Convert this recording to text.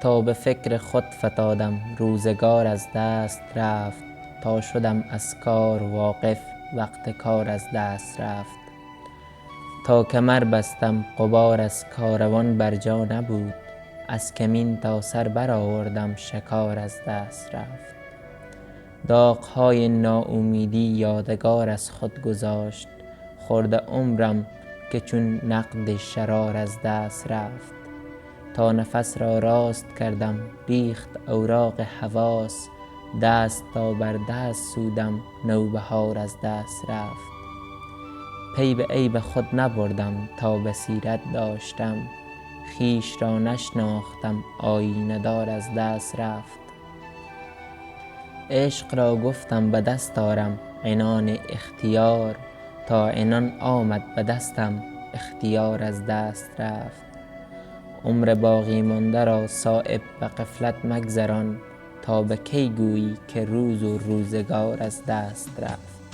تا به فکر خود فتادم روزگار از دست رفت. تا شدم از کار واقف وقت کار از دست رفت. تا کمر بستم غبار از کاروان بر جا نبود. از کمین تا سر برآوردم شکار از دست رفت. داغ‌های ناامیدی یادگار از خود گذاشت. خرده عمرم که چون نقد شرار از دست رفت. تا نفس را راست کردم ریخت اوراق حواس. دست تا بر دست سودم نوبهار از دست رفت. پی به عیب خود نبردم تا بصیرت داشتم. خویش را نشناختم آیینه دار از دست رفت. عشق را گفتم به دست آرم عنان اختیار. تا عنان آمد به دستم اختیار از دست رفت. عمر باقی مانده را صایب به غفلت مگذران. تا به کی گویی که روز و روزگار از دست رفت.